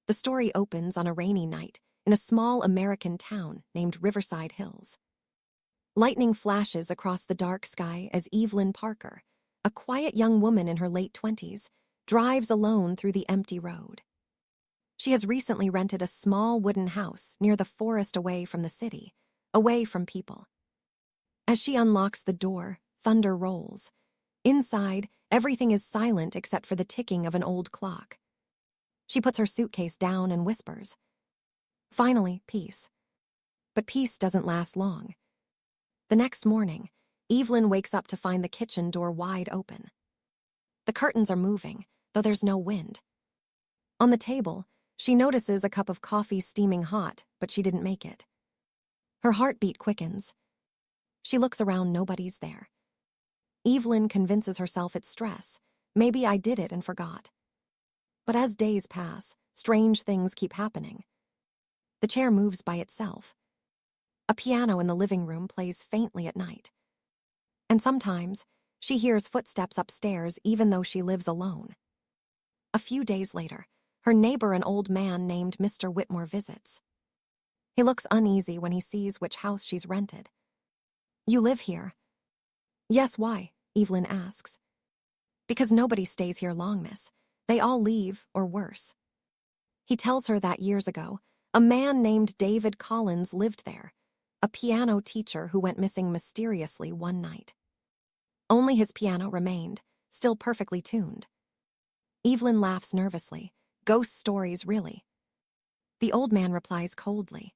The story opens on a rainy night in a small American town named Riverside Hills. Lightning flashes across the dark sky as Evelyn Parker, a quiet young woman in her late 20s, drives alone through the empty road. She has recently rented a small wooden house near the forest away from the city, away from people. As she unlocks the door, thunder rolls. Inside, everything is silent except for the ticking of an old clock. She puts her suitcase down and whispers. Finally, peace. But peace doesn't last long. The next morning, Evelyn wakes up to find the kitchen door wide open. The curtains are moving, though there's no wind. On the table, she notices a cup of coffee steaming hot, but she didn't make it. Her heartbeat quickens. She looks around, nobody's there. Evelyn convinces herself it's stress. Maybe I did it and forgot. But as days pass, strange things keep happening. The chair moves by itself. A piano in the living room plays faintly at night. And sometimes, she hears footsteps upstairs even though she lives alone. A few days later, her neighbor, an old man named Mr. Whitmore, visits. He looks uneasy when he sees which house she's rented. You live here? Yes, why? Evelyn asks. Because nobody stays here long, miss. They all leave, or worse. He tells her that years ago, a man named David Collins lived there, a piano teacher who went missing mysteriously one night. Only his piano remained, still perfectly tuned. Evelyn laughs nervously. Ghost stories, really. The old man replies coldly.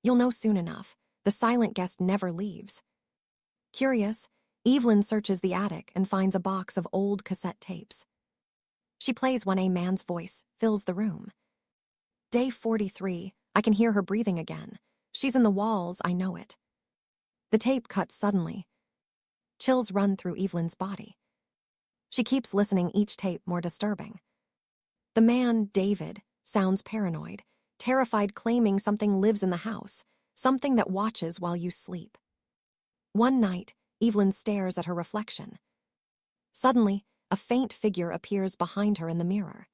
You'll know soon enough. The silent guest never leaves. Curious, Evelyn searches the attic and finds a box of old cassette tapes. She plays when a man's voice fills the room. Day 43, I can hear her breathing again. She's in the walls, I know it. The tape cuts suddenly. Chills run through Evelyn's body. She keeps listening, each tape more disturbing. The man, David, sounds paranoid, terrified, claiming something lives in the house, something that watches while you sleep. One night, Evelyn stares at her reflection. Suddenly, a faint figure appears behind her in the mirror.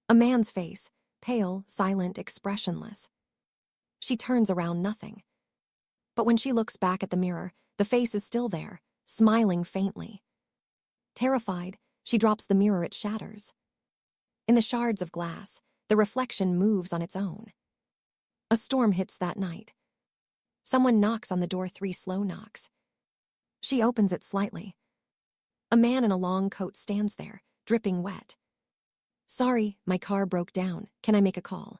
A man's face, pale, silent, expressionless. She turns around, nothing. But when she looks back at the mirror, the face is still there, smiling faintly. Terrified, she drops the mirror, it shatters. In the shards of glass, the reflection moves on its own. A storm hits that night. Someone knocks on the door, 3 slow knocks. She opens it slightly. A man in a long coat stands there, dripping wet. Sorry, my car broke down. Can I make a call?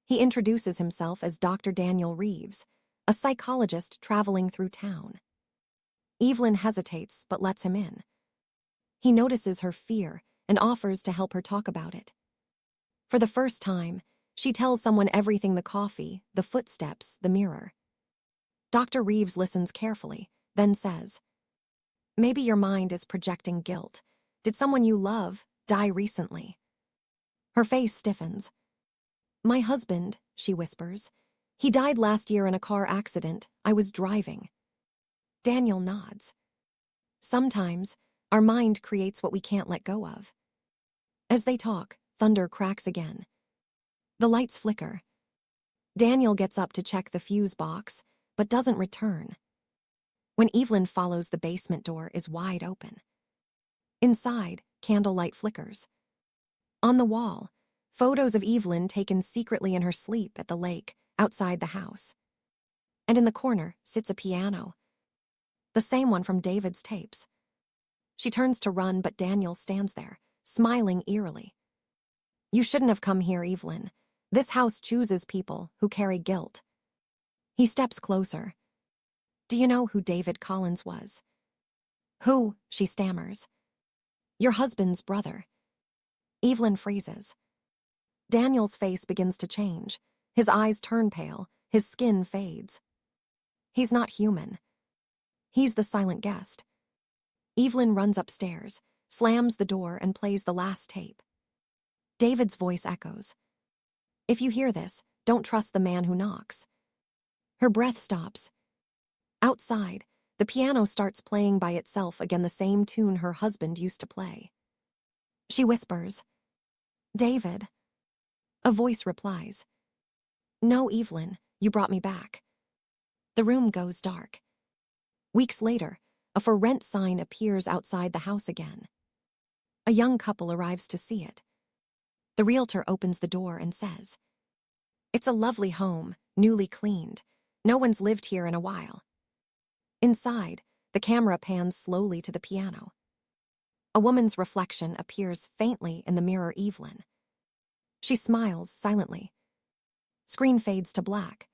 He introduces himself as Dr. Daniel Reeves, a psychologist traveling through town. Evelyn hesitates but lets him in. He notices her fear and offers to help her talk about it. For the first time, she tells someone everything: the coffee, the footsteps, the mirror. Dr. Reeves listens carefully, then says, maybe your mind is projecting guilt. Did someone you love die recently? Her face stiffens. My husband, she whispers. He died last year in a car accident. I was driving. Daniel nods. Sometimes, our mind creates what we can't let go of. As they talk, thunder cracks again. The lights flicker. Daniel gets up to check the fuse box, but doesn't return. When Evelyn follows, the basement door is wide open. Inside, candlelight flickers. On the wall, photos of Evelyn taken secretly in her sleep at the lake, outside the house. And in the corner sits a piano. The same one from David's tapes. She turns to run, but Daniel stands there, smiling eerily. You shouldn't have come here, Evelyn. This house chooses people who carry guilt. He steps closer. Do you know who David Collins was? Who? She stammers. Your husband's brother. Evelyn freezes. Daniel's face begins to change. His eyes turn pale, his skin fades. He's not human. He's the silent guest. Evelyn runs upstairs, slams the door, and plays the last tape. David's voice echoes. If you hear this, don't trust the man who knocks. Her breath stops. Outside, the piano starts playing by itself again, the same tune her husband used to play. She whispers, David. A voice replies, "No, Evelyn, you brought me back." The room goes dark. Weeks later, a for rent sign appears outside the house again. A young couple arrives to see it. The realtor opens the door and says, "It's a lovely home, newly cleaned. No one's lived here in a while." Inside, the camera pans slowly to the piano. A woman's reflection appears faintly in the mirror Evelyn. She smiles silently. Screen fades to black.